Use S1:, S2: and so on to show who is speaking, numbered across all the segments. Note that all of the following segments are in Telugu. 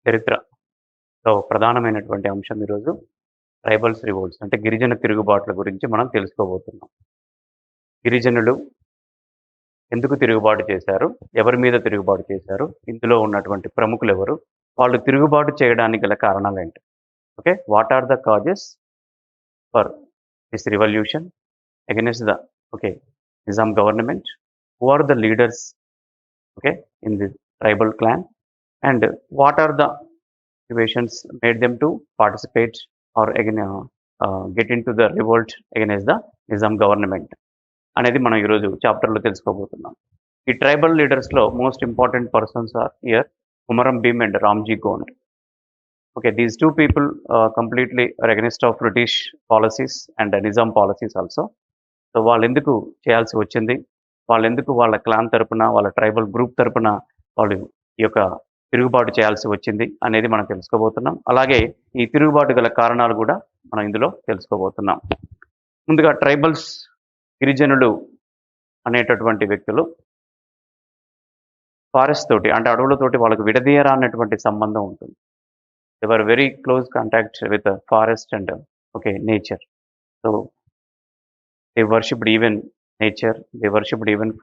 S1: చరిత్రలో ప్రధానమైనటువంటి అంశం ఈరోజు ట్రైబల్స్ రివోల్ట్స్ అంటే గిరిజన తిరుగుబాట్ల గురించి మనం తెలుసుకోబోతున్నాం. గిరిజనులు ఎందుకు తిరుగుబాటు చేశారు? ఎవరి మీద తిరుగుబాటు చేశారు? ఇందులో ఉన్నటువంటి ప్రముఖులెవరు? వాళ్ళు తిరుగుబాటు చేయడానికి గల కారణాలేంటి? Okay. What are the causes for this revolution against the okay Nizam government? Who are the leaders okay in the tribal clan? And what are the motivations made them to participate or again get into the revolt against the Nizam government అనేది మనం ఈరోజు చాప్టర్లో తెలుసుకోబోతున్నాం. ఈ ట్రైబల్ లీడర్స్లో most important persons are here Komaram Bheem and Ramji Gond. Okay, these two people completely are against of British policies and Nizam policies also. So వాళ్ళు ఎందుకు చేయాల్సి వచ్చింది, వాళ్ళు ఎందుకు వాళ్ళ క్లాన్ తరపున, వాళ్ళ ట్రైబల్ గ్రూప్ తరపున వాళ్ళు ఈ యొక్క తిరుగుబాటు చేయాల్సి వచ్చింది అనేది మనం తెలుసుకోబోతున్నాం. అలాగే ఈ తిరుగుబాటు గల కారణాలు కూడా మనం ఇందులో తెలుసుకోబోతున్నాం. ముందుగా ట్రైబల్స్ గిరిజనులు అనేటటువంటి వ్యక్తులు ఫారెస్ట్ తోటి అంటే అడవులతోటి వాళ్ళకు విడదీయరా అన్నటువంటి సంబంధం ఉంటుంది. They were very close contact with forest and okay nature. So they worshipped even nature, they worshipped even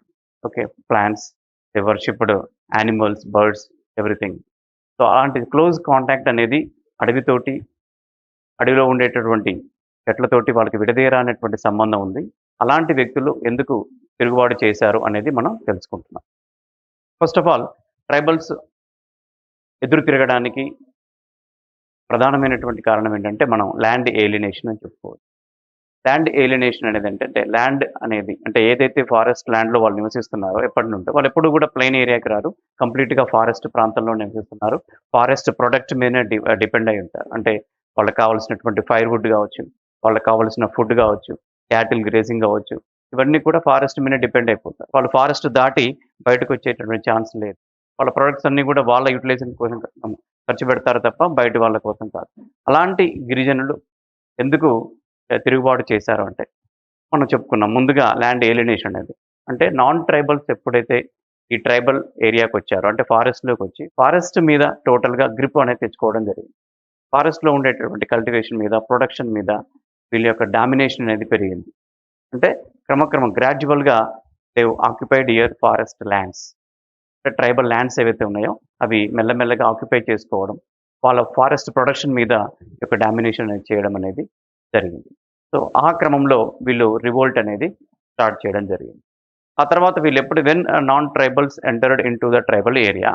S1: okay plants, they worshipped animals, birds, everything. So అలాంటి క్లోజ్ కాంటాక్ట్ అనేది అడవితోటి, అడవిలో ఉండేటటువంటి చెట్లతోటి వాళ్ళకి విడదీయరా అనేటువంటి సంబంధం ఉంది. అలాంటి వ్యక్తులు ఎందుకు తిరుగుబాటు చేశారు అనేది మనం తెలుసుకుంటున్నాం. ఫస్ట్ ఆఫ్ ఆల్ ట్రైబల్స్ ఎదురు తిరగడానికి ప్రధానమైనటువంటి కారణం ఏంటంటే మనం ల్యాండ్ ఏలినేషన్ అని చెప్పుకోవచ్చు. ల్యాండ్ ఏలినేషన్ అనేది ఏంటంటే ల్యాండ్ అనేది అంటే ఏదైతే ఫారెస్ట్ ల్యాండ్లో వాళ్ళు నివసిస్తున్నారో ఎప్పటి నుండో వాళ్ళు ఎప్పుడు కూడా ప్లెయిన్ ఏరియాకి రారు, కంప్లీట్గా ఫారెస్ట్ ప్రాంతంలో నివసిస్తున్నారు. ఫారెస్ట్ ప్రొడక్ట్ మీదనే డిపెండ్ అయి ఉంటారు. అంటే వాళ్ళకి కావాల్సినటువంటి ఫైర్వుడ్ కావచ్చు, వాళ్ళకి కావాల్సిన ఫుడ్ కావచ్చు, క్యాటిల్ గ్రేజింగ్ కావచ్చు, ఇవన్నీ కూడా ఫారెస్ట్ మీదనే డిపెండ్ అయిపోతారు. వాళ్ళు ఫారెస్ట్ దాటి బయటకు వచ్చేటటువంటి ఛాన్స్ లేదు. వాళ్ళ ప్రొడక్ట్స్ అన్నీ కూడా వాళ్ళ యూటిలైజేషన్ కోసం ఖర్చు పెడతారు తప్ప బయట వాళ్ళ కోసం కాదు. అలాంటి గిరిజనులు ఎందుకు తిరుగుబాటు చేశారు అంటే మనం చెప్పుకున్నాం ముందుగా ల్యాండ్ ఏలినేషన్ అనేది. అంటే నాన్ ట్రైబల్స్ ఎప్పుడైతే ఈ ట్రైబల్ ఏరియాకి వచ్చారో అంటే ఫారెస్ట్లోకి వచ్చి ఫారెస్ట్ మీద టోటల్గా గ్రిప్ అనేది తెచ్చుకోవడం జరిగింది. ఫారెస్ట్లో ఉండేటటువంటి కల్టివేషన్ మీద, ప్రొడక్షన్ మీద వీళ్ళ యొక్క డామినేషన్ అనేది పెరిగింది. అంటే క్రమక్రమం గ్రాడ్యువల్గా they occupied year forest lands. అంటే ట్రైబల్ ల్యాండ్స్ ఏవైతే ఉన్నాయో అవి మెల్లమెల్లగా ఆక్యుపై చేసుకోవడం, వాళ్ళ ఫారెస్ట్ ప్రొడక్షన్ మీద యొక్క డామినేషన్ అనేది చేయడం అనేది జరిగింది. సో ఆ క్రమంలో వీళ్ళు రివోల్ట్ అనేది స్టార్ట్ చేయడం జరిగింది. ఆ తర్వాత వీళ్ళు ఎప్పుడు when non tribals entered in to the tribal area,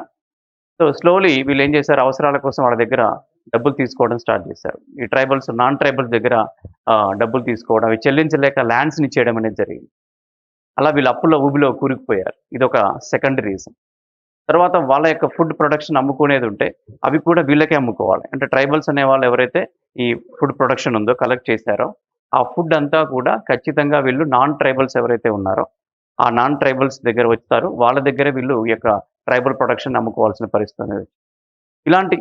S1: so slowly వీళ్ళు ఏం చేశారు, అవసరాల కోసం వాళ్ళ దగ్గర డబ్బులు తీసుకోవడం స్టార్ట్ చేశారు. ఈ ట్రైబల్స్ నాన్ ట్రైబల్స్ దగ్గర డబ్బులు తీసుకోవడం, అవి చెల్లించలేక ల్యాండ్స్ని ఇచ్చేయడం అనేది జరిగింది. అలా వీళ్ళు అప్పుల్లో ఊబిలో కూరుకుపోయారు. ఇది ఒక సెకండ్ రీజన్. తర్వాత వాళ్ళ యొక్క ఫుడ్ ప్రొడక్షన్ అమ్ముకునేది ఉంటే అవి కూడా వీళ్ళకే అమ్ముకోవాలి. అంటే ట్రైబల్స్ అనే వాళ్ళు ఎవరైతే ఈ ఫుడ్ ప్రొడక్షన్ ఉందో కలెక్ట్ చేశారో ఆ ఫుడ్ అంతా కూడా ఖచ్చితంగా వీళ్ళు నాన్ ట్రైబల్స్ ఎవరైతే ఉన్నారో ఆ నాన్ ట్రైబల్స్ దగ్గర వచ్చారు. వాళ్ళ దగ్గర వీళ్ళు ఈ యొక్క ట్రైబల్ ప్రొడక్షన్ అమ్ముకోవాల్సిన పరిస్థితి అనేది. ఇలాంటి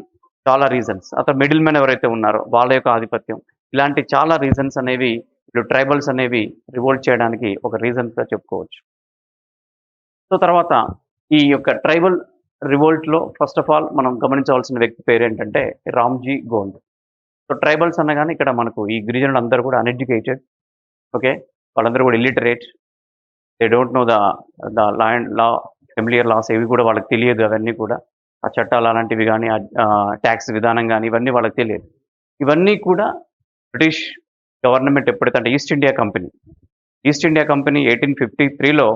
S1: చాలా రీజన్స్, అతను మిడిల్ మెన్ ఎవరైతే ఉన్నారో వాళ్ళ యొక్క ఆధిపత్యం, ఇలాంటి చాలా రీజన్స్ అనేవి వీళ్ళు ట్రైబల్స్ అనేవి రివోల్ట్ చేయడానికి ఒక రీజన్స్గా చెప్పుకోవచ్చు. సో తర్వాత ఈ యొక్క ట్రైబల్ రివోల్ట్లో ఫస్ట్ ఆఫ్ ఆల్ మనం గమనించవలసిన వ్యక్తి పేరు ఏంటంటే రామ్జీ గోండ్. సో ట్రైబల్స్ అనగానే ఇక్కడ మనకు ఈ గిరిజనులు అందరూ కూడా అన్ఎడ్యుకేటెడ్. ఓకే, వాళ్ళందరూ కూడా illiterate, they don't know the land law, familiar laws ఏవి కూడా వాళ్ళకి తెలియదు. అవన్నీ కూడా ఆ చట్టాలు అలాంటివి కానీ, ట్యాక్స్ విధానం కానీ ఇవన్నీ వాళ్ళకి తెలియదు. ఇవన్నీ కూడా బ్రిటిష్ గవర్నమెంట్ ఎప్పుడైతే అంటే ఈస్ట్ ఇండియా కంపెనీ 1853లో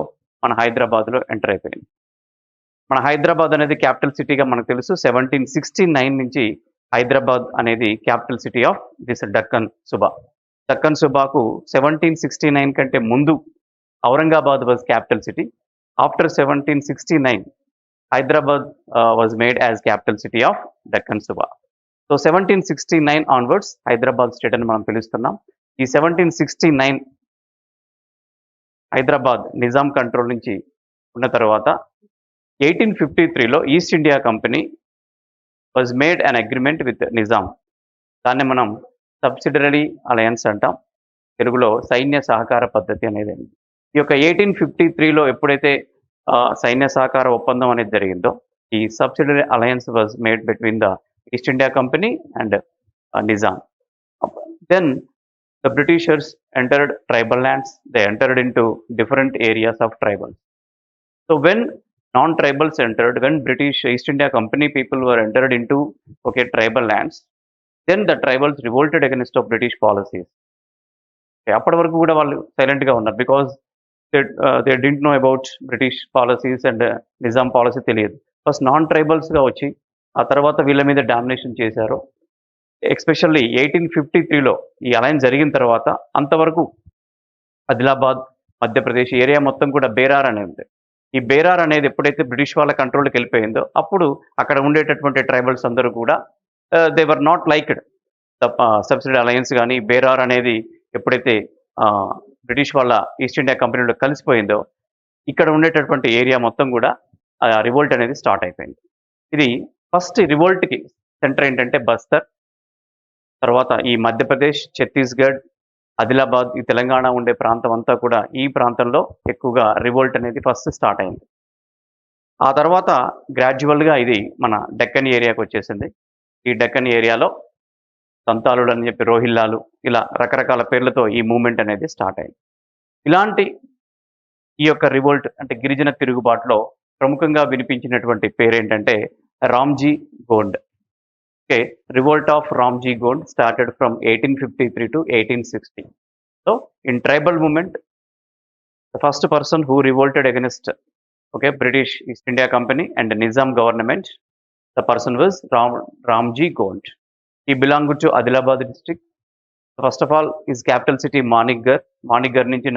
S1: మన హైదరాబాద్లో ఎంటర్ అయిపోయింది. మన హైదరాబాద్ అనేది క్యాపిటల్ సిటీగా మనకు తెలుసు. 1769 నుంచి హైదరాబాద్ అనేది capital city of this Deccan సుబా. డక్కన్ సుబాకు 1769 కంటే ముందు Aurangabad was capital city. After 1769 Hyderabad was made as capital city of Deccan సుబా. సో 1769 ఆన్వర్డ్స్ హైదరాబాద్ స్టేట్ అని మనం పిలుస్తున్నాం. ఈ 1769 హైదరాబాద్ నిజాం కంట్రోల్ నుంచి ఉన్న తర్వాత 1853లో East India company was made an agreement with Nizam. దాన్ని మనం సబ్సిడరీ అలయన్స్ అంటాం, తెలుగులో సైన్య సహకార పద్ధతి అనేది. ఈ యొక్క 1853లో ఎప్పుడైతే సైన్య సహకార ఒప్పందం అనేది జరిగిందో ఈ subsidiary alliance was made between the East India Company and Nizam. Then the Britishers entered tribal lands. They entered into different areas of tribals. So when non-tribals entered, when British East India Company people were entered into tribal lands, then the tribals revolted against the British policies. అప్పటి వరకు కూడా వాళ్ళు సైలెంట్గా ఉన్నారు because they didn't know about British policies and Nizam policy తెలియదు. ఫస్ట్ నాన్ ట్రైబల్స్గా వచ్చి ఆ తర్వాత వీళ్ళ మీద డామినేషన్ చేశారు. ఎస్పెషల్లీ 1853లో ఈ అలయన్స్ జరిగిన తర్వాత అంతవరకు ఆదిలాబాద్, మధ్యప్రదేశ్ ఏరియా మొత్తం కూడా బేరార్ అనేది ఉంది. ఈ బేరార్ అనేది ఎప్పుడైతే బ్రిటిష్ వాళ్ళ కంట్రోల్కి వెళ్ళిపోయిందో అప్పుడు అక్కడ ఉండేటటువంటి ట్రైబల్స్ అందరూ కూడా they were not liked the subsidy alliance. కానీ బేరార్ అనేది ఎప్పుడైతే బ్రిటిష్ వాళ్ళ ఈస్ట్ ఇండియా కంపెనీలో కలిసిపోయిందో ఇక్కడ ఉండేటటువంటి ఏరియా మొత్తం కూడా రివోల్ట్ అనేది స్టార్ట్ అయిపోయింది. ఇది ఫస్ట్ రివోల్ట్కి సెంటర్ ఏంటంటే బస్తర్, తర్వాత ఈ మధ్యప్రదేశ్, ఛత్తీస్గఢ్, ఆదిలాబాద్, ఈ తెలంగాణ ఉండే ప్రాంతం అంతా కూడా ఈ ప్రాంతంలో ఎక్కువగా రివోల్ట్ అనేది ఫస్ట్ స్టార్ట్ అయింది. ఆ తర్వాత గ్రాడ్యువల్గా ఇది మన డెక్కన్ ఏరియాకి వచ్చేసింది. ఈ డెక్కన్ ఏరియాలో సంతాలుడు అని చెప్పి, రోహిల్లాలు, ఇలా రకరకాల పేర్లతో ఈ మూమెంట్ అనేది స్టార్ట్ అయింది. ఇలాంటి ఈ యొక్క రివోల్ట్ అంటే గిరిజన తిరుగుబాటులో ప్రముఖంగా వినిపించినటువంటి పేరు ఏంటంటే Ramji Gond. Okay, revolt of Ramji Gond started from 1853 to 1860. So in tribal movement the first person who revolted against British East India Company and Nizam government, the person was Ramji Gond. He belonged to Adilabad district. First of all, his capital city Manikgarh. Manikgarh నుంచి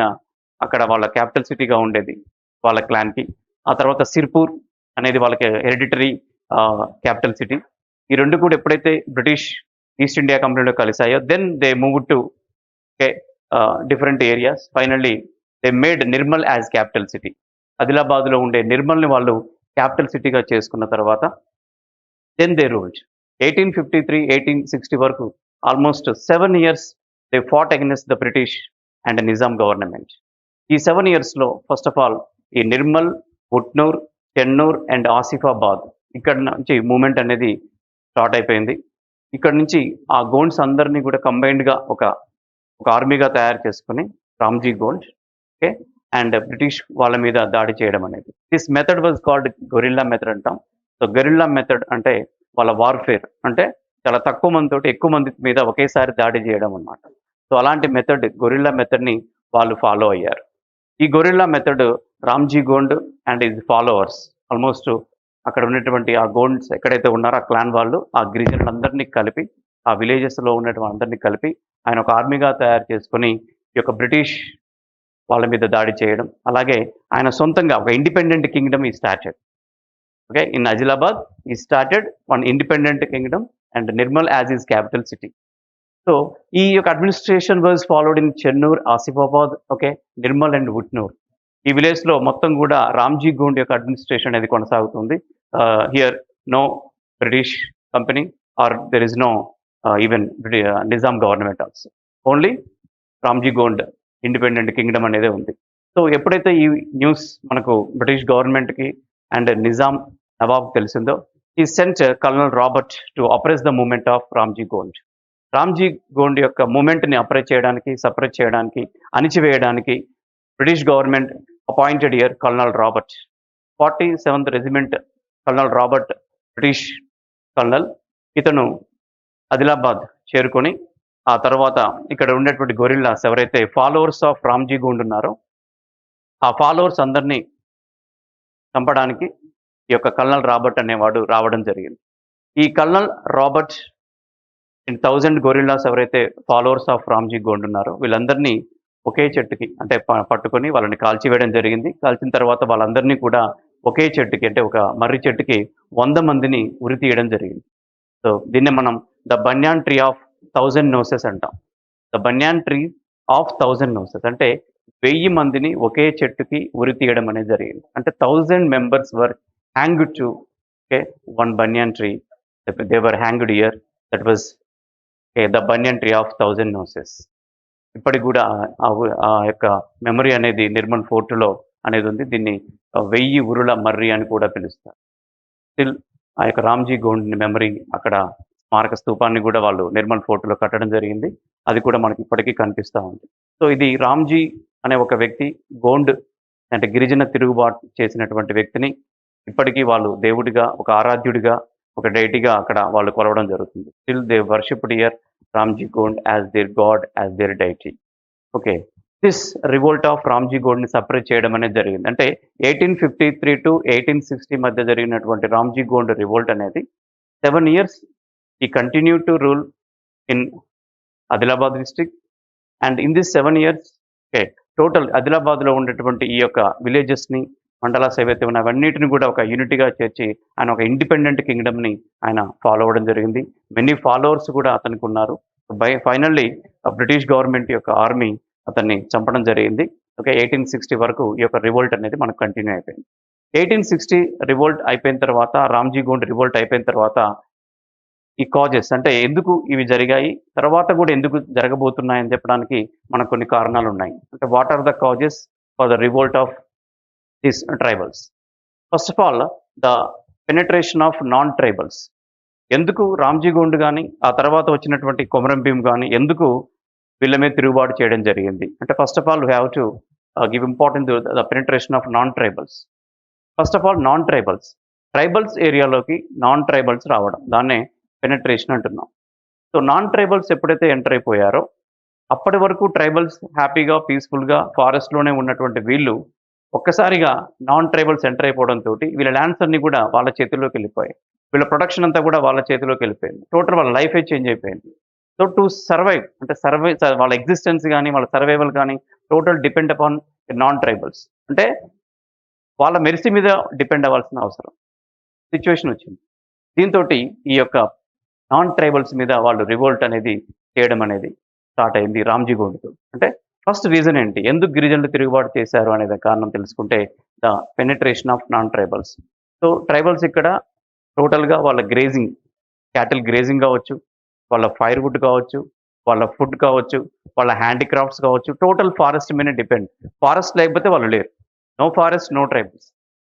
S1: అక్కడ వాళ్ళ క్యాపిటల్ సిటీగా ఉండేది వాళ్ళ క్లాన్కి. ఆ తర్వాత సిర్పూర్ అనేది వాళ్ళకి హెరిడిటరీ క్యాపిటల్ సిటీ. ఈ రెండు కూడా ఎప్పుడైతే బ్రిటిష్ ఈస్ట్ ఇండియా కంపెనీలో కలిసాయో then they move to different areas. Finally they made Nirmal as capital city. ఆదిలాబాద్లో ఉండే నిర్మల్ని వాళ్ళు క్యాపిటల్ సిటీగా చేసుకున్న తర్వాత దెన్ దే రూల్డ్ 1853-1860 వరకు almost 7 years they fat against the British and Nizam government. ఈ 7 yearsలో ఫస్ట్ ఆఫ్ ఆల్ ఈ నిర్మల్, ఉట్నూర్, చెన్నూర్ అండ్ ఆసిఫాబాద్ ఇక్కడ నుంచి మూమెంట్ అనేది స్టార్ట్ అయిపోయింది. ఇక్కడ నుంచి ఆ గోండ్స్ అందరినీ కూడా కంబైన్డ్గా ఒక ఆర్మీగా తయారు చేసుకుని రామ్జీ గోండ్ అండ్ బ్రిటిష్ వాళ్ళ మీద దాడి చేయడం అనేది. This method was called guerrilla method అంటాం. సో గొరిల్లా మెథడ్ అంటే వాళ్ళ వార్ఫేర్, అంటే చాలా తక్కువ మందితోటి ఎక్కువ మంది మీద ఒకేసారి దాడి చేయడం అన్నమాట. సో అలాంటి మెథడ్ గొరిల్లా మెథడ్ని వాళ్ళు ఫాలో అయ్యారు. ఈ guerrilla method Ramji Gond and his followers almost అక్కడ ఉన్నటువంటి ఆ గోండ్స్ ఎక్కడైతే ఉన్నారో ఆ క్లాన్ వాళ్ళు ఆ గిరిజనులందరినీ కలిపి, ఆ విలేజెస్లో ఉన్నటువంటి అందరినీ కలిపి ఆయన ఒక ఆర్మీగా తయారు చేసుకుని ఈ యొక్క బ్రిటిష్ వాళ్ళ మీద దాడి చేయడం. అలాగే ఆయన సొంతంగా ఒక ఇండిపెండెంట్ కింగ్డమ్ ఈ స్టార్టెడ్. ఇన్ ఆదిలాబాద్ ఈ started one independent Kingdom and Nirmal as is capital city. So ఈ యొక్క administration was followed in Chennur, Asifabad, Nirmal and Utnoor. ఈ విలేజ్లో మొత్తం కూడా రామ్జీ గోండ్ యొక్క అడ్మినిస్ట్రేషన్ అనేది కొనసాగుతుంది. Here no British company or there is no even Nizam government also. Only Ramji Gond independent kingdom అనేది ఉంది. సో ఎప్పుడైతే ఈ న్యూస్ మనకు బ్రిటిష్ గవర్నమెంట్కి అండ్ నిజాం నవాబ్ తెలిసిందో, ఈ sent colonel Robert to oppress the movement of Ramji Gond. Ramji Gond యొక్క మూమెంట్ని అప్రెస్ చేయడానికి, సప్రెస్ చేయడానికి, అణిచివేయడానికి British government appointed here colonel Robert. 47th regiment colonel Robert British colonel. ఇతను ఆదిలాబాద్ చేరుకొని ఆ తర్వాత ఇక్కడ ఉండేటువంటి గొరిల్లాస్ ఎవరైతే ఫాలోవర్స్ ఆఫ్ రామ్జీ గోండ్ ఉన్నారో ఆ ఫాలోవర్స్ అందరినీ చంపడానికి ఈ యొక్క కల్నల్ రాబర్ట్ అనేవాడు రావడం జరిగింది. ఈ కల్నల్ రాబర్ట్ 1000 గొరిల్లాస్ ఎవరైతే ఫాలోవర్స్ ఆఫ్ రామ్జీ గోండ్ ఉన్నారో వీళ్ళందరినీ ఒకే చెట్టుకి అంటే పట్టుకొని వాళ్ళని కాల్చివేయడం జరిగింది. కాల్చిన తర్వాత వాళ్ళందరినీ కూడా ఒకే చెట్టుకి అంటే ఒక మర్రి చెట్టుకి 100 మందిని ఉరి తీయడం జరిగింది. సో దీన్ని మనం the banyan tree of 1000 noses అంటాం. The banyan tree of 1000 noses అంటే 1000 మందిని ఒకే చెట్టుకి ఉరి తీయడం అనేది జరిగింది. అంటే 1000 members were hanged to one banyan tree. They were hanged year. That was the banyan tree of 1000 noses. ఇప్పటికి కూడా ఆ యొక్క మెమరీ అనేది నిర్మల్ ఫోర్టులో అనేది ఉంది. దీన్ని 1000 ఉరుల మర్రి అని కూడా పిలుస్తారు. స్టిల్ ఆ యొక్క రామ్జీ గోండ్ మెమరీ అక్కడ స్మారక స్తూపాన్ని కూడా వాళ్ళు నిర్మల్ ఫోర్టులో కట్టడం జరిగింది. అది కూడా మనకి ఇప్పటికీ కనిపిస్తా ఉంది. సో ఇది రామ్జీ అనే ఒక వ్యక్తి గోండ్ అంటే గిరిజన తిరుగుబాటు చేసినటువంటి వ్యక్తిని ఇప్పటికీ వాళ్ళు దేవుడిగా, ఒక ఆరాధ్యుడిగా, ఒక డైటీగా అక్కడ వాళ్ళు కొలవడం జరుగుతుంది. Still they worshipped here Ramji Gond as their god, as their deity. Okay. This revolt of Ramji గోండ్‌ని సపరేట్ చేయడం అనేది జరిగింది. అంటే 1853-1860 మధ్య జరిగినటువంటి రామ్జీ గోండ్ రివోల్ట్ అనేది 7 years he continued to rule in Adilabad district. And in this 7 years okay, total ఆదిలాబాద్‌లో ఉండేటువంటి ఈ యొక్క విలేజెస్‌ని, మండలాస్ ఏవైతే ఉన్నాయో అవన్నిటిని కూడా ఒక యూనిటీగా చేర్చి ఆయన ఒక ఇండిపెండెంట్ కింగ్‌డమ్‌ని ఆయన ఫాలో అవ్వడం జరిగింది. మెనీ ఫాలోవర్స్ కూడా అతనికి ఉన్నారు. ఫైనల్లీ బ్రిటిష్ గవర్నమెంట్ యొక్క ఆర్మీ అతన్ని చంపడం జరిగింది. ఓకే. 1860 వరకు ఈ యొక్క రివోల్ట్ అనేది మనకు కంటిన్యూ అయిపోయింది. 1860 రివోల్ట్ అయిపోయిన తర్వాత, రామ్జీ గోండ్ రివోల్ట్ అయిపోయిన తర్వాత ఈ కాజెస్ అంటే ఎందుకు ఇవి జరిగాయి, తర్వాత కూడా ఎందుకు జరగబోతున్నాయని చెప్పడానికి మనకు కొన్ని కారణాలు ఉన్నాయి. అంటే what are the causes for the revolt of this tribals? First of all the penetration of non tribals. ఎందుకు రామ్జీ గోండ్ గాని, ఆ తర్వాత వచ్చినటువంటి కొమరం భీమ్ గాని ఎందుకు వీళ్ళ మీద తిరుగుబాటు చేయడం జరిగింది? అంటే first of all we have to give importance to the penetration of non tribals. First of all non tribals. Tribals ఏరియాలోకి నాన్ ట్రైబల్స్ రావడం. దాన్నే పెనట్రేషన్ అంటున్నాం. సో నాన్ ట్రైబల్స్ ఎప్పుడైతే ఎంటర్ అయిపోయారో అప్పటి వరకు ట్రైబల్స్ హ్యాపీగా, పీస్‌ఫుల్‌గా ఫారెస్ట్‌లోనే ఉన్నటువంటి వీళ్ళు ఒక్కసారిగా నాన్ ట్రైబల్స్ ఎంటర్ అయిపోవడంతోటి వీళ్ళ ల్యాండ్స్ అన్నీ కూడా వాళ్ళ చేతుల్లోకి వెళ్ళిపోయాయి. వీళ్ళ ప్రొడక్షన్ అంతా కూడా వాళ్ళ చేతిలోకి వెళ్ళిపోయింది. టోటల్ వాళ్ళ లైఫే చేంజ్ అయిపోయింది. సో టు సర్వైవ్ అంటే వాళ్ళ ఎగ్జిస్టెన్స్ గాని, వాళ్ళ సర్వైవల్ గాని total depend upon non tribals. అంటే వాళ్ళ మెరిసి మీద డిపెండ్ అవ్వాల్సిన అవసరం సిట్యుయేషన్ వచ్చింది. దీంతోటి ఈ యొక్క నాన్ ట్రైబల్స్ మీద వాళ్ళు రివోల్ట్ అనేది చేయడం అనేది స్టార్ట్ అయింది రామ్జీ గోండ్‌తో. అంటే ఫస్ట్ రీజన్ ఏంటి? ఎందుకు గిరిజనులు తిరుగుబాటు చేశారు అనేది కారణం తెలుసుకుంటే the penetration of non tribals. So tribals ఇక్కడ టోటల్‌గా వాళ్ళ గ్రేజింగ్, క్యాటిల్ గ్రేజింగ్ కావచ్చు, వాళ్ళ ఫైర్‌వుడ్ కావచ్చు, వాళ్ళ ఫుడ్ కావచ్చు, వాళ్ళ హ్యాండీక్రాఫ్ట్స్ కావచ్చు, టోటల్ ఫారెస్ట్ మీదనే డిపెండ్. ఫారెస్ట్ లేకపోతే వాళ్ళు లేరు. No forest, no tribals.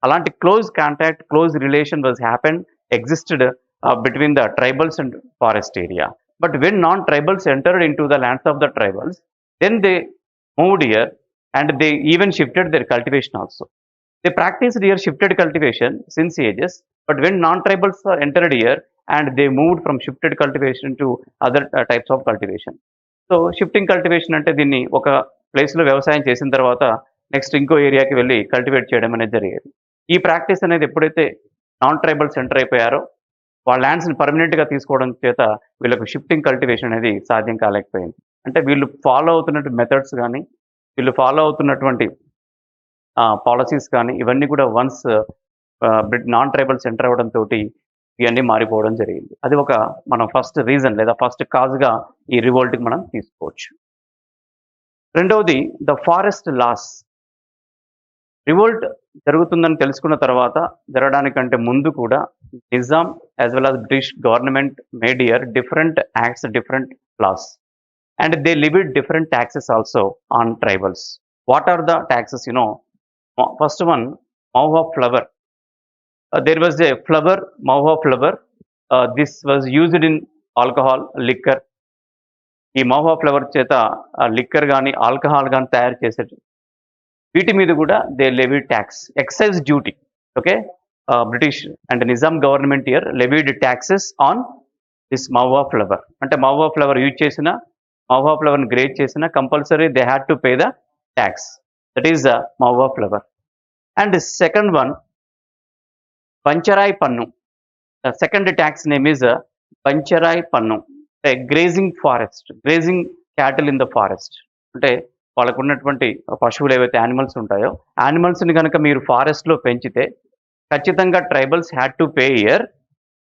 S1: అలాంటి close contact, close relation was happened existed between the tribals and forest area. But when non-tribals entered into the lands of the tribals, then they moved here and they even shifted their cultivation also. They practiced here shifted cultivation since ages, but when non-tribals entered here and they moved from shifted cultivation to other types of cultivation. So shifting cultivation అంటే దీన్ని ఒక ప్లేస్‌లో వ్యవసాయం చేసిన తర్వాత నెక్స్ట్ ఇంకో ఏరియాకి వెళ్లి కల్టివేట్ చేయడం అనేది జరిగేది. ఈ ప్రాక్టీస్ అనేది ఎప్పుడైతే నాన్ ట్రైబల్స్ ఎంటర్ అయిపోయారో వాళ్ళ ల్యాండ్స్‌ని పర్మనెంట్‌గా తీసుకోవడం చేత వీళ్ళకి షిఫ్టింగ్ కల్టివేషన్ అనేది సాధ్యం కాలేకపోయింది. అంటే వీళ్ళు ఫాలో అవుతున్నటువంటి మెథడ్స్ గాని, వీళ్ళు ఫాలో అవుతున్నటువంటి పాలిసీస్ కానీ ఇవన్నీ కూడా వన్స్ నాన్ ట్రైబల్స్ ఎంటర్ అవ్వడంతోటి ఇవన్నీ మారిపోవడం జరిగింది. అది ఒక మనం ఫస్ట్ రీజన్ లేదా ఫస్ట్ కాజ్‌గా ఈ రివోల్ట్‌కి మనం తీసుకోవచ్చు. రెండవది ద ఫారెస్ట్ లాస్. రివోల్ట్ జరుగుతుందని తెలుసుకున్న తర్వాత జరగడానికంటే ముందు కూడా Nizam as well as British government made here different acts, different laws. And they levied different taxes also on tribals. What are the taxes? First one, mahua flower. There was a flower, Mahua flower. This was used in alcohol, liquor. ఈ మహువా ఫ్లవర్ చేత లిక్కర్ కానీ, ఆల్కహాల్ కానీ తయారు చేసేది. వీటి మీద కూడా they levied tax, excise duty. Okay. British and Nizam government here levied taxes on this mahua flower. అంటే మహువా ఫ్లవర్ యూజ్ చేసిన, మహువా ఫ్లవర్ని గ్రేట్ చేసిన compulsory they had to pay the tax. That is the mahua flower. And second one, బంచరాయ్ పన్ను. The second tax name is బంచరాయ్ పన్ను. అంటే grazing forest, grazing cattle in the forest. అంటే వాళ్ళకు ఉన్నటువంటి పశువులు ఏవైతే యానిమల్స్ ఉంటాయో, యానిమల్స్ని కనుక మీరు ఫారెస్ట్లో పెంచితే ఖచ్చితంగా tribals had to pay here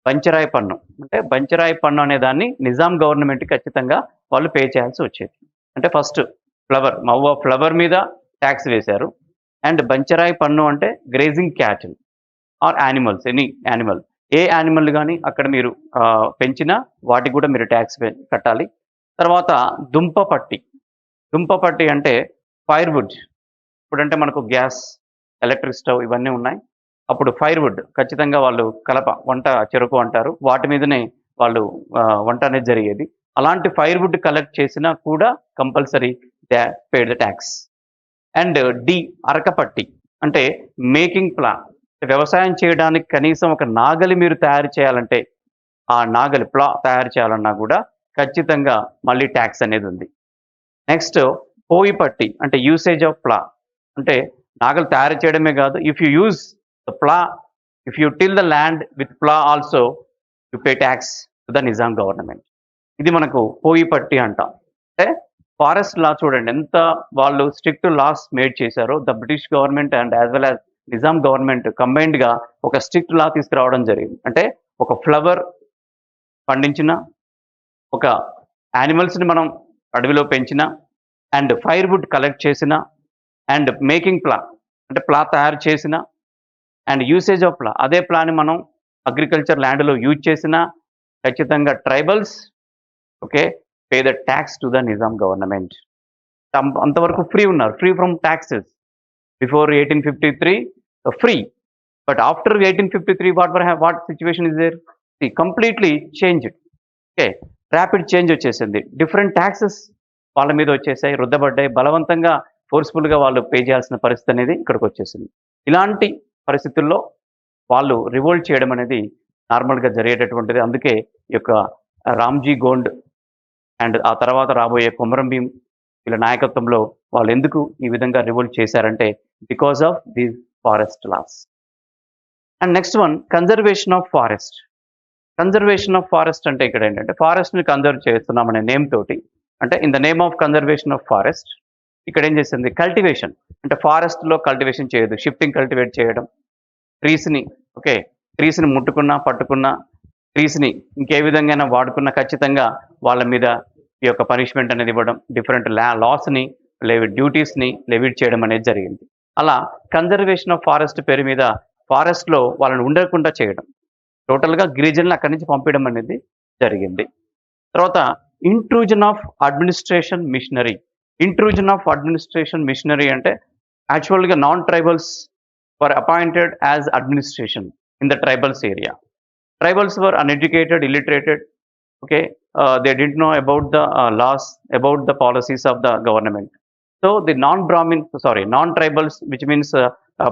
S1: బంచరాయ్ పన్ను. అంటే బంచరాయ్ పన్ను అనే దాన్ని నిజాం గవర్నమెంట్ ఖచ్చితంగా వాళ్ళు పే చేయాల్సి వచ్చేది. అంటే ఫస్ట్ ఫ్లవర్, మహువా ఫ్లవర్ మీద ట్యాక్స్ వేశారు. అండ్ బంచరాయ్ పన్ను అంటే grazing cattle or animals, any animal, ఏ యానిమల్ కానీ అక్కడ మీరు పెంచినా వాటికి కూడా మీరు ట్యాక్స్ కట్టాలి. తర్వాత దుంపపట్టి. దుంపపట్టి అంటే ఫైర్వుడ్. ఇప్పుడంటే మనకు గ్యాస్, ఎలక్ట్రిక్ స్టవ్ ఇవన్నీ ఉన్నాయి. అప్పుడు ఫైర్‌వుడ్ ఖచ్చితంగా వాళ్ళు కలప, వంట చెరకు అంటారు. వాటి మీదనే వాళ్ళు వంట అనేది జరిగేది. అలాంటి ఫైర్‌వుడ్ కలెక్ట్ చేసినా కూడా compulsory they paid the tax. And the అరకపట్టి అంటే మేకింగ్ ప్లాన్. వ్యవసాయం చేయడానికి కనీసం ఒక నాగలి మీరు తయారు చేయాలంటే, ఆ నాగలి తయారు చేయాలన్నా కూడా ఖచ్చితంగా మళ్ళీ టాక్స్ అనేది ఉంది. నెక్స్ట్ పోయి పట్టి అంటే యూసేజ్ ఆఫ్ ప్లా. అంటే నాగలి తయారు చేయడమే కాదు, if you use the plough, if you till the land with plough also you pay tax to the Nizam government. ఇది మనకు పోయి పట్టి అంటాం. అంటే ఫారెస్ట్ లా చూడండి ఎంత వాళ్ళు స్ట్రిక్ట్ లాస్ మేడ్ చేశారో. The British government and as well as Nizam government కంబైన్డ్‌గా ఒక స్ట్రిక్ట్ లా తీసుకురావడం జరిగింది. అంటే ఒక ఫ్లవర్ పండించిన, ఒక యానిమల్స్‌ని మనం అడవిలో పెంచిన, అండ్ ఫైర్‌వుడ్ కలెక్ట్ చేసిన, అండ్ మేకింగ్ ప్లా అంటే ప్లా తయారు చేసిన, అండ్ యూసేజ్ ఆఫ్ ప్లా అదే ప్లాని మనం అగ్రికల్చర్ ల్యాండ్‌లో యూజ్ చేసినా ఖచ్చితంగా tribals okay pay the tax to the Nizam government. అంతవరకు ఫ్రీ ఉన్నారు. Free from taxes. Before 1853 free. But after 1853 what situation is there? Completely changed. Okay. Rapid change వచ్చేసింది. డిఫరెంట్ టాక్సెస్ వాళ్ళ మీద వచ్చేసాయి, రుద్దబడ్డాయి. బలవంతంగా ఫోర్స్‌ఫుల్‌గా వాళ్ళు పే చేయాల్సిన పరిస్థితి అనేది ఇక్కడికొచ్చేసింది. ఇలాంటి పరిస్థితుల్లో వాళ్ళు రివోల్ట్ చేయడం అనేది నార్మల్‌గా జరిగేటటువంటిది. అందుకే ఈ యొక్క రామ్‌జీ గోండ్ అండ్ ఆ తర్వాత రాబోయే కొమరం భీం వీళ్ళ నాయకత్వంలో వాళ్ళు ఎందుకు ఈ విధంగా రివోల్ట్ చేశారంటే because of these forest laws. And next one conservation of forest. Conservation of forest అంటే ఇక్కడ ఏంటంటే ఫారెస్ట్‌ని కన్జర్వ్ చేస్తున్నామనే నేమ్ తోటి, అంటే in the name of conservation of forest ఇక్కడ ఏం చేసింది కల్టివేషన్. అంటే ఫారెస్ట్‌లో కల్టివేషన్ చేయదు. షిఫ్టింగ్ కల్టివేట్ చేయడం. ట్రీస్‌ని ఓకే. ట్రీస్‌ని ముట్టుకున్నా, పట్టుకున్నా, ట్రీస్‌ని ఇంకే విధంగానైనా వాడుకున్నా ఖచ్చితంగా వాళ్ళ మీద ఈ యొక్క పనిష్మెంట్ అనేది ఇవ్వడం. డిఫరెంట్ లాస్‌ని డ్యూటీస్‌ని లెవిట్ చేయడం అనేది జరిగింది. అలా కన్జర్వేషన్ ఆఫ్ ఫారెస్ట్ పేరు మీద ఫారెస్ట్‌లో వాళ్ళని ఉండకుండా చేయడం. టోటల్‌గా గిరిజనులను అక్కడి నుంచి పంపియడం అనేది జరిగింది. తర్వాత intrusion of administration missionary. Intrusion of administration machinery అంటే యాక్చువల్‌గా non tribals were appointed as administration in the tribals area. Tribals were uneducated, illiterated. Okay, they didn't know about the laws, about the policies of the government. So the non-tribals, which means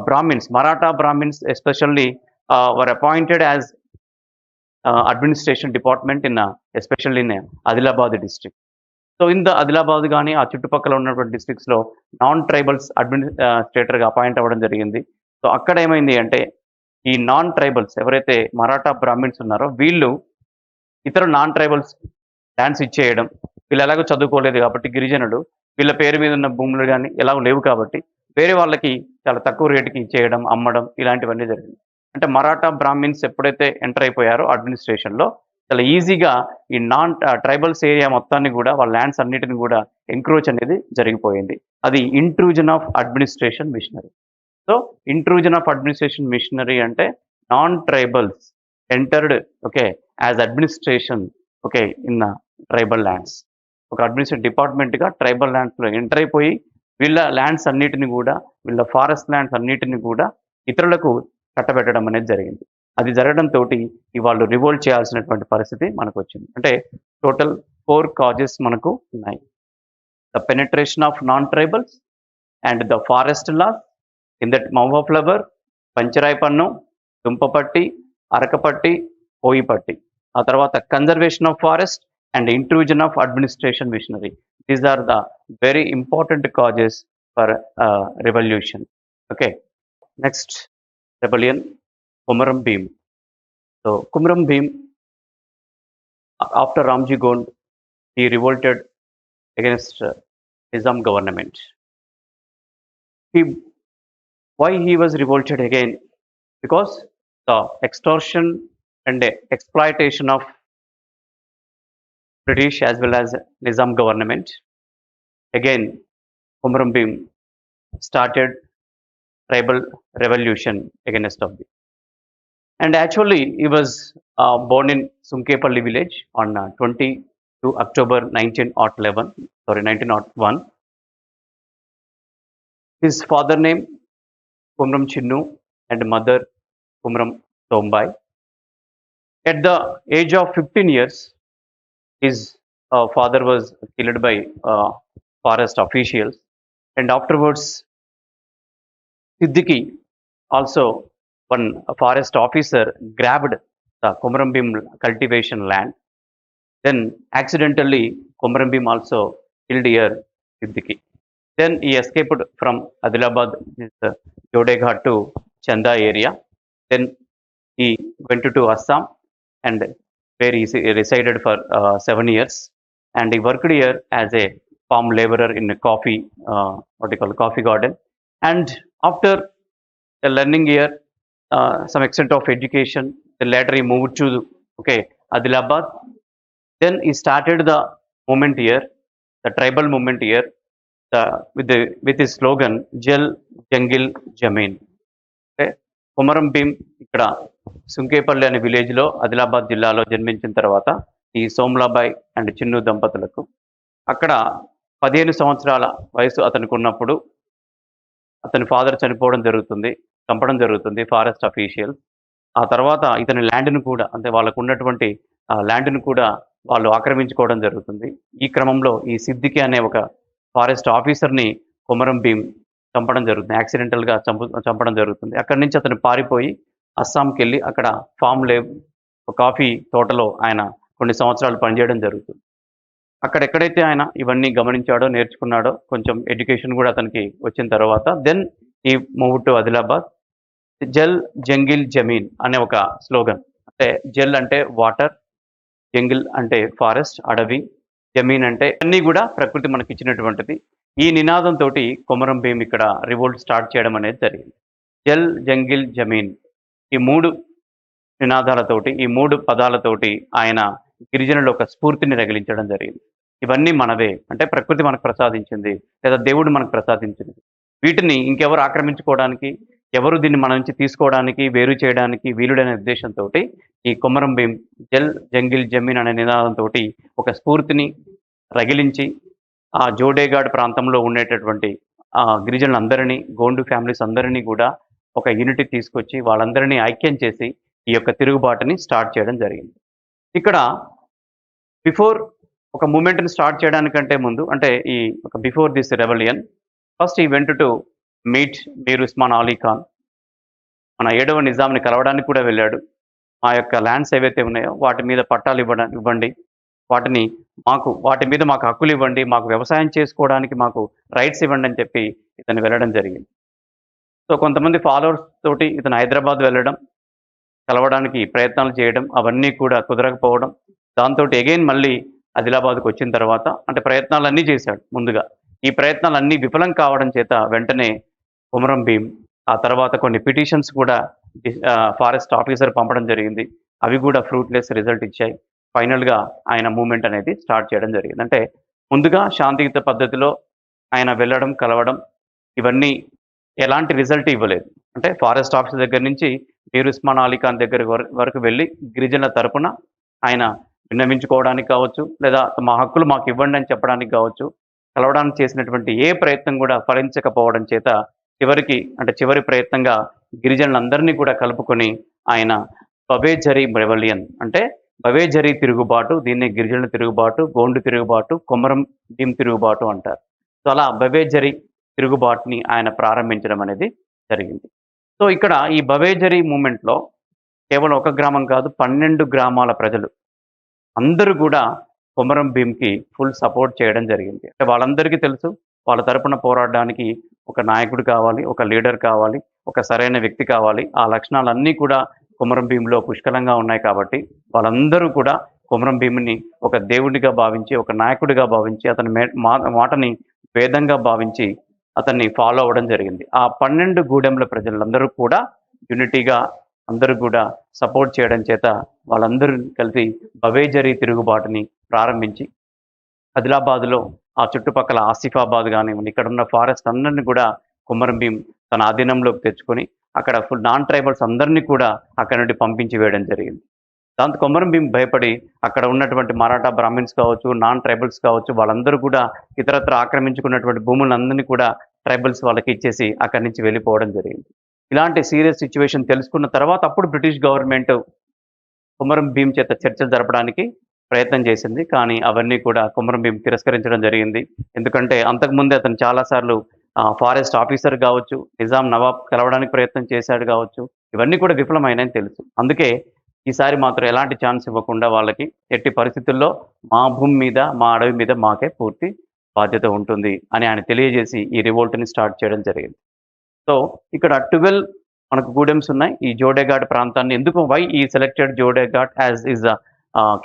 S1: Brahmins, Maratha Brahmins especially, were appointed as administration department in especially in Adilabad district. So in the Adilabad కానీ ఆ చుట్టుపక్కల ఉన్నటువంటి డిస్ట్రిక్ట్స్‌లో నాన్ ట్రైబల్స్ అడ్మినిస్ట్రేటర్‌గా అపాయింట్ అవ్వడం జరిగింది. సో అక్కడ ఏమైంది అంటే ఈ నాన్ ట్రైబల్స్ ఎవరైతే మరాఠా బ్రాహ్మిన్స్ ఉన్నారో వీళ్ళు ఇతర నాన్ ట్రైబల్స్ ల్యాండ్స్ ఇచ్చేయడం. వీళ్ళు ఎలాగో చదువుకోలేదు కాబట్టి గిరిజనులు వీళ్ళ పేరు మీద ఉన్న భూములు గాని ఎలాగో లేవు కాబట్టి వేరే వాళ్ళకి చాలా తక్కువ రేటుకి ఇచ్చేయడం, అమ్మడం ఇలాంటివన్నీ జరిగింది. అంటే మరాఠా బ్రాహ్మిన్స్ ఎప్పుడైతే ఎంటర్ అయిపోయారో అడ్మినిస్ట్రేషన్‌లో చాలా ఈజీగా ఈ నాన్ ట్రైబల్స్ ఏరియా మొత్తాన్ని కూడా వాళ్ళ ల్యాండ్స్ అన్నిటిని కూడా ఎంక్రోచ్ అనేది జరిగిపోయింది. అది intrusion of administration machinery. So intrusion of administration machinery అంటే non tribals entered okay as administration okay in tribal lands. ఒక అడ్మినిస్ట్రేటివ్ డిపార్ట్మెంట్‌గా ట్రైబల్ ల్యాండ్స్‌లో ఎంటర్ అయిపోయి వీళ్ళ ల్యాండ్స్ అన్నిటిని కూడా, వీళ్ళ ఫారెస్ట్ ల్యాండ్స్ అన్నిటిని కూడా ఇతరులకు కట్టబెట్టడం అనేది జరిగింది. అది జరగడంతో వాళ్ళు రివోల్ట్ చేయాల్సినటువంటి పరిస్థితి మనకు వచ్చింది. అంటే టోటల్ 4 కాజెస్ మనకు ఉన్నాయి. The penetration of non tribals and the forest laws in that mahua flower, పంచరాయి పన్ను, దుంపపట్టి, అరకపట్టి, పోయిపట్టి. ఆ తర్వాత conservation of forest and intrusion of administration machinery. These are the very important causes for revolution. Okay. Next rebellion, Komaram Bheem. So Komaram Bheem, after Ramji Gond, he revolted against Nizam government. Why he was revolted again? Because the extortion and exploitation of British as well as Nizam government. Again, Komaram Bheem started tribal revolution against of them. And actually, he was born in Sunkepalli village on 22 October 1901. His father name Komaram Chinnu and mother Kumram Tombai. At the age of 15 years, his father was killed by forest officials, and afterwards, Siddiqui, also one forest officer, grabbed the Kumram Bhim cultivation land. Then accidentally, Kumram Bhim also killed here Siddiqui. Then he escaped from Adilabad, this, Jodeghat to Chanda area. Then he went to Assam, and where he resided for 7 years. And he worked here as a farm laborer in a coffee, what you call coffee garden. And after the learning here, some extent of education, then later he moved to Adilabad. Then he started the movement here, the tribal movement here, with his slogan "Jal Jangil Jameen." అంటే కుమరం భీం ఇక్కడ సుంకేపల్లి అనే విలేజ్లో ఆదిలాబాద్ జిల్లాలో జన్మించిన తర్వాత ఈ సోమ్లాబాయ్ అండ్ చిన్ను దంపతులకు అక్కడ 15 సంవత్సరాల వయసు అతనికి ఉన్నప్పుడు అతని ఫాదర్ చనిపోవడం జరుగుతుంది, చంపడం జరుగుతుంది ఫారెస్ట్ అఫీషియల్. ఆ తర్వాత ఇతని ల్యాండ్‌ను కూడా అంటే వాళ్ళకు ఉన్నటువంటి ల్యాండ్‌ను కూడా వాళ్ళు ఆక్రమించుకోవడం జరుగుతుంది. ఈ క్రమంలో ఈ సిద్దికి అనే ఒక ఫారెస్ట్ ఆఫీసర్‌ని కొమరం భీం చంపడం జరుగుతుంది. యాక్సిడెంటల్‌గా చంపడం జరుగుతుంది. అక్కడి నుంచి అతను పారిపోయి అస్సాంకెళ్ళి అక్కడ కాఫీ తోటలో ఆయన కొన్ని సంవత్సరాలు పనిచేయడం జరుగుతుంది. అక్కడ ఎక్కడైతే ఆయన ఇవన్నీ గమనించాడో, నేర్చుకున్నాడో, కొంచెం ఎడ్యుకేషన్ కూడా అతనికి వచ్చిన తర్వాత దెన్ ఈ మూవ్ టు ఆదిలాబాద్. జల్ జంగిల్ జమీన్ అనే ఒక స్లోగన్, అంటే జల్ అంటే వాటర్, జంగిల్ అంటే ఫారెస్ట్ అడవి, జమీన్ అంటే అన్నీ కూడా ప్రకృతి మనకి ఇచ్చినటువంటిది. ఈ నినాదంతో కొమరం భీం ఇక్కడ రివోల్ట్ స్టార్ట్ చేయడం అనేది జరిగింది. జల్ జంగిల్ జమీన్ ఈ 3 నినాదాలతోటి, ఈ 3 పదాలతోటి ఆయన గిరిజనులు ఒక స్ఫూర్తిని రగిలించడం జరిగింది. ఇవన్నీ మనవే, అంటే ప్రకృతి మనకు ప్రసాదించింది, లేదా దేవుడు మనకు ప్రసాదించింది. వీటిని ఇంకెవరు ఆక్రమించుకోవడానికి, ఎవరు దీన్ని మన నుంచి తీసుకోవడానికి, వేరు చేయడానికి వీలుడనే ఉద్దేశంతో ఈ కొమరం భీం జల్ జంగిల్ జమీన్ అనే నినాదంతో ఒక స్ఫూర్తిని రగిలించి ఆ జోడేఘాట్ ప్రాంతంలో ఉండేటటువంటి గిరిజనులందరినీ, గోండు ఫ్యామిలీస్ అందరినీ కూడా ఒక యూనిటీ తీసుకొచ్చి వాళ్ళందరినీ ఐక్యం చేసి ఈ యొక్క తిరుగుబాటుని స్టార్ట్ చేయడం జరిగింది. ఇక్కడ బిఫోర్ ఒక మూమెంట్‌ని స్టార్ట్ చేయడానికంటే ముందు, అంటే ఈ ఒక బిఫోర్ దిస్ రెవెలియన్ ఫస్ట్ ఈ went to meet Mir Osman Ali Khan. మన 7వ నిజాంని కలవడానికి కూడా వెళ్ళాడు. మా యొక్క ల్యాండ్స్ ఏవైతే ఉన్నాయో వాటి మీద పట్టాలు ఇవ్వండి, వాటి మీద మాకు హక్కులు ఇవ్వండి, మాకు వ్యవసాయం చేసుకోవడానికి మాకు రైట్స్ ఇవ్వండి అని చెప్పి ఇతను వెళ్ళడం జరిగింది. సో కొంతమంది ఫాలోవర్స్ తోటి ఇతను హైదరాబాద్ వెళ్ళడం, కలవడానికి ప్రయత్నాలు చేయడం, అవన్నీ కూడా కుదరకపోవడం. దాంతో అగైన్ మళ్ళీ ఆదిలాబాద్‌కు వచ్చిన తర్వాత అంటే ప్రయత్నాలన్నీ చేశాడు ముందుగా. ఈ ప్రయత్నాలన్నీ విఫలం కావడం చేత వెంటనే కొమరం భీం ఆ తర్వాత కొన్ని పిటిషన్స్ కూడా ఫారెస్ట్ ఆఫీసర్ పంపడం జరిగింది. అవి కూడా ఫ్రూట్‌లెస్ రిజల్ట్ ఇచ్చాయి. ఫైనల్‌గా ఆయన మూవ్‌మెంట్ అనేది స్టార్ట్ చేయడం జరిగింది. అంటే ముందుగా శాంతియుత పద్ధతిలో ఆయన వెళ్ళడం, కలవడం ఇవన్నీ ఎలాంటి రిజల్ట్ ఇవ్వలేదు. అంటే ఫారెస్ట్ ఆఫీసర్ దగ్గర నుంచి మీర్ ఉస్మాన్ అలీ ఖాన్ దగ్గర వరకు వెళ్ళి గిరిజనుల తరపున ఆయన విన్నవించుకోవడానికి కావచ్చు, లేదా మా హక్కులు మాకు ఇవ్వండి అని చెప్పడానికి కావచ్చు, కలవడానికి చేసినటువంటి ఏ ప్రయత్నం కూడా ఫలించకపోవడం చేత చివరి ప్రయత్నంగా గిరిజనులందరినీ కూడా కలుపుకొని ఆయన బవేఝరీ రెవెలియన్, అంటే బవేఝరీ తిరుగుబాటు, దీన్నే గిరిజనుల తిరుగుబాటు, గోండు తిరుగుబాటు, కొమరం భీం తిరుగుబాటు అంటారు. సో అలా బవేఝరీ తిరుగుబాటుని ఆయన ప్రారంభించడం అనేది జరిగింది. సో ఇక్కడ ఈ బవేఝరీ మూవ్‌మెంట్‌లో కేవలం ఒక గ్రామం కాదు, 12 గ్రామాల ప్రజలు అందరూ కూడా కొమరం భీంకి ఫుల్ సపోర్ట్ చేయడం జరిగింది. అంటే వాళ్ళందరికీ తెలుసు, వాళ్ళ తరపున పోరాడడానికి ఒక నాయకుడు కావాలి, ఒక లీడర్ కావాలి, ఒక సరైన వ్యక్తి కావాలి. ఆ లక్షణాలన్నీ కూడా కొమరం భీంలో పుష్కలంగా ఉన్నాయి కాబట్టి వాళ్ళందరూ కూడా కొమరం భీముని ఒక దేవుడిగా భావించి, ఒక నాయకుడిగా భావించి, అతని మాటని వేదంగా భావించి అతన్ని ఫాలో అవ్వడం జరిగింది. ఆ 12 గూడెంల ప్రజలందరూ కూడా యూనిటీగా అందరూ కూడా సపోర్ట్ చేయడం చేత వాళ్ళందరూ కలిసి బవేఝరీ తిరుగుబాటుని ప్రారంభించి ఆదిలాబాద్‌లో ఆ చుట్టుపక్కల ఆసిఫాబాద్ కానివ్వండి, ఇక్కడ ఉన్న ఫారెస్ట్ అందరిని కూడా కొమరం భీం తన ఆధీనంలోకి తెచ్చుకొని అక్కడ ఫుల్ నాన్ ట్రైబల్స్ అందరినీ కూడా అక్కడి నుండి పంపించి వేయడం జరిగింది. దాంతో కొమరం భీం భయపడి అక్కడ ఉన్నటువంటి మరాఠా బ్రాహ్మిన్స్ కావచ్చు, నాన్ ట్రైబల్స్ కావచ్చు, వాళ్ళందరూ కూడా ఇతరత్ర ఆక్రమించుకున్నటువంటి భూములందరినీ కూడా ట్రైబల్స్ వాళ్ళకి ఇచ్చేసి అక్కడి నుంచి వెళ్ళిపోవడం జరిగింది. ఇలాంటి సీరియస్ సిట్యుయేషన్ తెలుసుకున్న తర్వాత అప్పుడు బ్రిటిష్ గవర్నమెంట్ కొమరం భీం చేత చర్చలు జరపడానికి ప్రయత్నం చేసింది. కానీ అవన్నీ కూడా కొమరం భీం తిరస్కరించడం జరిగింది. ఎందుకంటే అంతకుముందే అతను చాలా సార్లు ఫారెస్ట్ ఆఫీసర్ కావచ్చు, నిజాం నవాబ్ కలవడానికి ప్రయత్నం చేశాడు కావచ్చు. ఇవన్నీ కూడా విఫలమైనాయని తెలుసు. అందుకే ఈసారి మాత్రం ఎలాంటి ఛాన్స్ ఇవ్వకుండా వాళ్ళకి ఎట్టి పరిస్థితుల్లో మా భూమి మీద, మా అడవి మీద మాకే పూర్తి బాధ్యత ఉంటుంది అని ఆయన తెలియజేసి ఈ రివోల్ట్‌ని స్టార్ట్ చేయడం జరిగింది. సో, ఇక్కడ 12 మనకు గూడెమ్స్ ఉన్నాయి. ఈ జోడేఘాట్ ప్రాంతాన్ని ఎందుకు why he selected Jodeghat as is the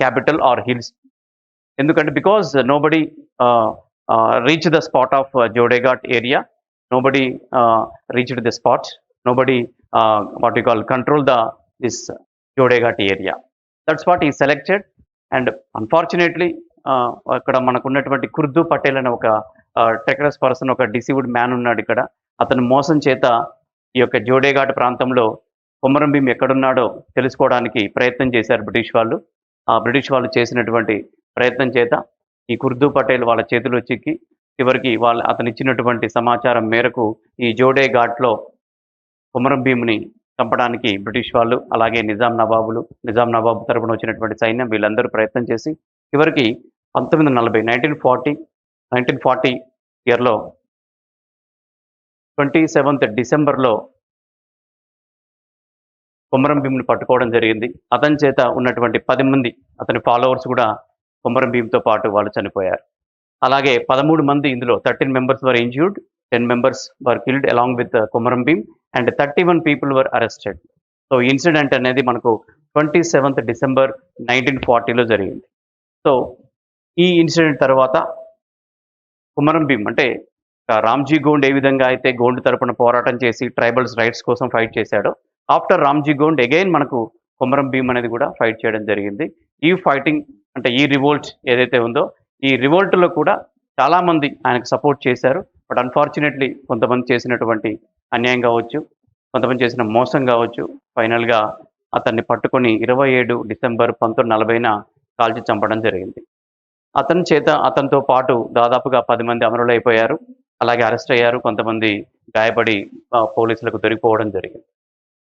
S1: capital or hills ఎందుకంటే because nobody reach the spot of Jodeghat area. Nobody reached the spot. Nobody what you call control the this Jodeghat area. That's what he selected. And unfortunately అక్కడ మనకున్నటువంటి కుర్దు పటేల్ అనే ఒక టెక్రస్ పర్సన్, ఒక డిసీవ్డ్ మ్యాన్ ఉన్నాడు ఇక్కడ. అతను మోసం చేత ఈ యొక్క జోడేఘాట్ ప్రాంతంలో కొమరం భీం ఎక్కడున్నాడో తెలుసుకోవడానికి ప్రయత్నం చేశారు బ్రిటిష్ వాళ్ళు. ఆ బ్రిటిష్ వాళ్ళు చేసినటువంటి ప్రయత్నం చేత ఈ కుర్దు పటేల్ వాళ్ళ చేతిలో చిక్కి చివరికి అతను ఇచ్చినటువంటి సమాచారం మేరకు ఈ జోడేఘాట్లో కొమరం భీముని చంపడానికి బ్రిటిష్ వాళ్ళు, అలాగే నిజాం నవాబు తరపున వచ్చినటువంటి సైన్యం వీళ్ళందరూ ప్రయత్నం చేసి చివరికి 1940 ఇయర్‌లో 27th డిసెంబర్‌లో కొమరం భీముని పట్టుకోవడం జరిగింది. అతని చేత ఉన్నటువంటి 10 మంది అతని ఫాలోవర్స్ కూడా కొమరం భీమ్‌తో పాటు వాళ్ళు చనిపోయారు. అలాగే 13 మంది ఇందులో 13 members were injured, 10 members were killed along with Komaram Bheem and 31 people were arrested. So, incident అనేది మనకు 27th డిసెంబర్ 1940లో జరిగింది. సో, ఈ ఇన్సిడెంట్ తర్వాత కొమరం భీమ్ అంటే రామ్‌జీ గోండ్ ఏ విధంగా అయితే గోండ్ తరపున పోరాటం చేసి ట్రైబల్స్ రైట్స్ కోసం ఫైట్ చేశాడో, ఆఫ్టర్ రామ్‌జీ గోండ్ అగైన్ మనకు కొమరం భీమ్ అనేది కూడా ఫైట్ చేయడం జరిగింది. ఈ ఫైటింగ్ అంటే ఈ రివోల్ట్ ఏదైతే ఉందో, ఈ రివోల్ట్‌లో కూడా చాలామంది ఆయనకు సపోర్ట్ చేశారు. బట్ అన్ఫార్చునేట్లీ కొంతమంది చేసినటువంటి అన్యాయం కావచ్చు, కొంతమంది చేసిన మోసం కావచ్చు, ఫైనల్‌గా అతన్ని పట్టుకొని 27 డిసెంబర్ 1940న కాల్చి చంపడం జరిగింది. అతనితో పాటు దాదాపుగా 10 మంది అమరులైపోయారు. అలాగే అరెస్ట్ అయ్యారు. కొంతమంది గాయపడి పోలీసులకు దొరికిపోవడం జరిగింది.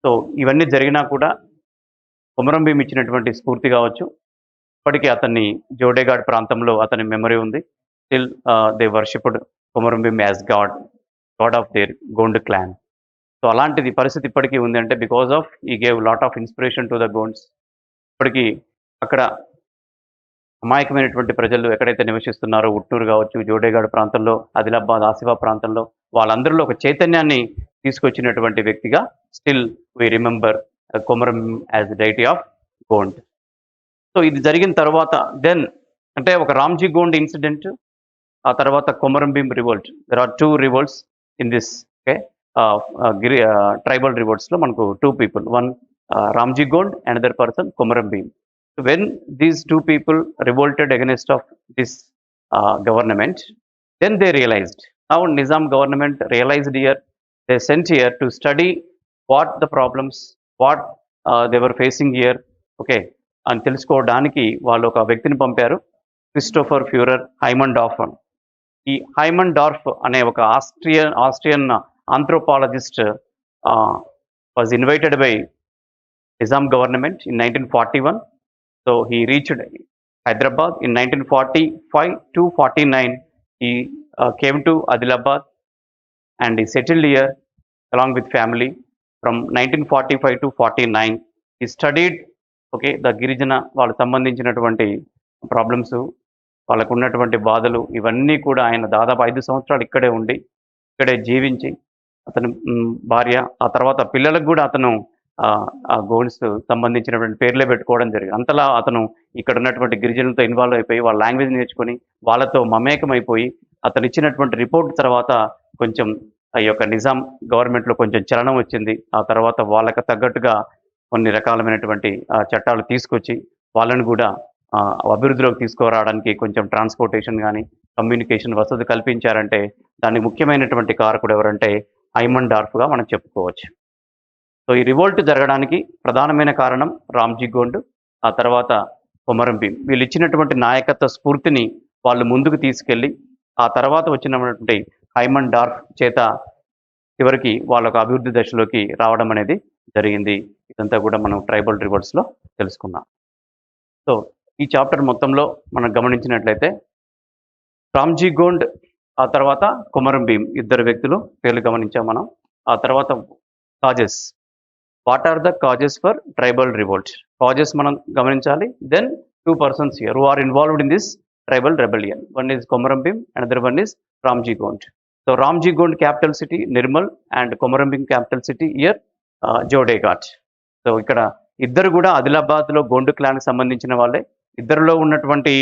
S1: సో, ఇవన్నీ జరిగినా కూడా కొమరం భీమ్ ఇచ్చినటువంటి స్ఫూర్తి కావచ్చు, ఇప్పటికీ అతన్ని జోడేఘాట్ ప్రాంతంలో అతని మెమరీ ఉంది. Still they worshipped Komaram Bheem as god of their Gond clan. So, అలాంటిది పరిస్థితి ఇప్పటికీ ఉంది అంటే because of he gave lot of inspiration to the Gonds. ఇప్పటికీ అక్కడ అమాయకమైనటువంటి ప్రజలు ఎక్కడైతే నివసిస్తున్నారో ఉట్నూరు కావచ్చు, జోడేఘాట్ ప్రాంతంలో, ఆదిలాబాద్, ఆసిఫా ప్రాంతంలో వాళ్ళందరిలో ఒక చైతన్యాన్ని తీసుకొచ్చినటువంటి వ్యక్తిగా still we remember Komaram as deity of Gond. So, ఇది జరిగిన తర్వాత అంటే ఒక రామ్‌జీ గోండ్ ఇన్సిడెంట్, ఆ తర్వాత Komaram Bheem revolt. There are 2 revolts in this okay. Tribal రివోల్ట్స్‌లో మనకు 2 people. One Ramji Gond, another person Komaram Bheem. When these 2 people revolted against of this government, then they realized. Now Nizam government realized here, they sent here to study what the problems, what they were facing here. Okay, అని తెలుసుకోవడానికి వాళ్ళు ఒక వ్యక్తిని పంపారు, క్రిస్టోఫర్ ఫ్యూరర్ హైమండార్ఫ్. ఈ హైమండార్ఫ్ అనే ఒక Austrian anthropologist was invited by Nizam government in 1941. So, he reached Hyderabad in 1945 to 49. He came to Adilabad and he settled here along with family from 1945 to 49. He studied the గిరిజన వాళ్ళకు సంబంధించినటువంటి ప్రాబ్లమ్స్, వాళ్ళకు ఉన్నటువంటి బాధలు ఇవన్నీ కూడా ఆయన దాదాపు 5 సంవత్సరాలు ఇక్కడే ఉండి, ఇక్కడే జీవించి అతని భార్య, ఆ తర్వాత పిల్లలకు కూడా అతను ఆ గోండ్స్ సంబంధించినటువంటి పేర్లే పెట్టుకోవడం జరిగింది. అంతలా అతను ఇక్కడ ఉన్నటువంటి గిరిజనులతో ఇన్వాల్వ్ అయిపోయి, వాళ్ళ లాంగ్వేజ్ నేర్చుకొని, వాళ్ళతో మమేకమైపోయి, అతను ఇచ్చినటువంటి రిపోర్ట్ తర్వాత కొంచెం ఈ యొక్క నిజాం గవర్నమెంట్‌లో కొంచెం చలనం వచ్చింది. ఆ తర్వాత వాళ్ళకి తగ్గట్టుగా కొన్ని రకాలమైనటువంటి చట్టాలు తీసుకొచ్చి, వాళ్ళని కూడా అభివృద్ధిలోకి తీసుకురావడానికి కొంచెం ట్రాన్స్‌పోర్టేషన్ గానీ, కమ్యూనికేషన్ వసతి కల్పించారంటే, దానికి ముఖ్యమైనటువంటి కారకుడు ఎవరంటే హైమండార్ఫ్‌గా మనం చెప్పుకోవచ్చు. సో, ఈ రివోల్ట్ జరగడానికి ప్రధానమైన కారణం రామ్‌జీ గోండ్, ఆ తర్వాత కొమరం భీమ్. వీళ్ళు ఇచ్చినటువంటి నాయకత్వ స్ఫూర్తిని వాళ్ళు ముందుకు తీసుకెళ్ళి, ఆ తర్వాత వచ్చినటువంటి హైమండార్ఫ్ చేత చివరికి వాళ్ళొక అభివృద్ధి దశలోకి రావడం అనేది జరిగింది. ఇదంతా కూడా మనం ట్రైబల్ రివర్స్‌లో తెలుసుకున్నాం. సో, ఈ చాప్టర్ మొత్తంలో మనం గమనించినట్లయితే రామ్‌జీ గోండ్, ఆ తర్వాత కొమరం భీం ఇద్దరు వ్యక్తులు పేర్లు గమనించాం మనం. ఆ తర్వాత causes. What are the causes for tribal revolt? Causes మనం గమనించాలి. Then 2 persons here who are involved in this tribal rebellion. One is Komaram Bheem, another one is Ramji Gond. So Ramji Gond capital city Nirmal and Komaram Bheem capital city here Jodeghat. So ఇక్కడ ఇద్దరు కూడా ఆదిలాబాద్‌లో గోండ్ క్లాన్‌కి సంబంధించిన వాళ్ళే. ఇద్దరిలో ఉన్నటువంటి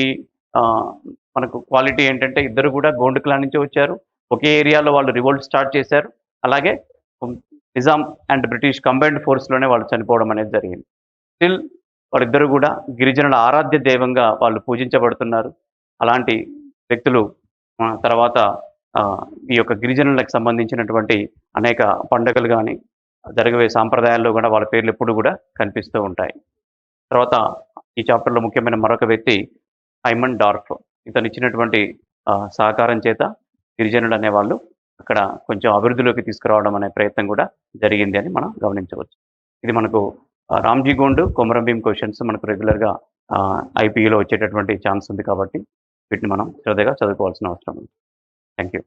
S1: మనకు క్వాలిటీ ఏంటంటే ఇద్దరు కూడా గోండ్ క్లాన్ నుంచి వచ్చారు. ఒకే ఏరియాలో వాళ్ళు రివోల్ట్ స్టార్ట్ చేశారు. అలాగే నిజాం అండ్ బ్రిటిష్ కంబైన్డ్ ఫోర్స్‌లోనే వాళ్ళు చనిపోవడం అనేది జరిగింది. స్టిల్ వాళ్ళిద్దరూ కూడా గిరిజనుల ఆరాధ్య దైవంగా వాళ్ళు పూజించబడుతున్నారు. అలాంటి వ్యక్తులు తర్వాత ఈ యొక్క గిరిజనులకు సంబంధించినటువంటి అనేక పండుగలు గాని, జరిగే సాంప్రదాయాల్లో కూడా వాళ్ళ పేర్లు ఎప్పుడు కూడా కనిపిస్తూ ఉంటాయి. తర్వాత ఈ చాప్టర్‌లో ముఖ్యమైన మరొక వ్యక్తి హైమన్ డార్ఫ్. ఇతను ఇచ్చినటువంటి సహకారం చేత గిరిజనులు అనేవాళ్ళు అక్కడ కొంచెం అభివృద్ధిలోకి తీసుకురావడం అనే ప్రయత్నం కూడా జరిగింది అని మనం గమనించవచ్చు. ఇది మనకు రామ్‌జీ గోండ్, కొమరం భీం క్వెషన్స్ మనకు రెగ్యులర్‌గా ఐపీఈలో వచ్చేటటువంటి ఛాన్స్ ఉంది కాబట్టి వీటిని మనం శ్రద్ధగా చదువుకోవాల్సిన అవసరం ఉంది. Thank you.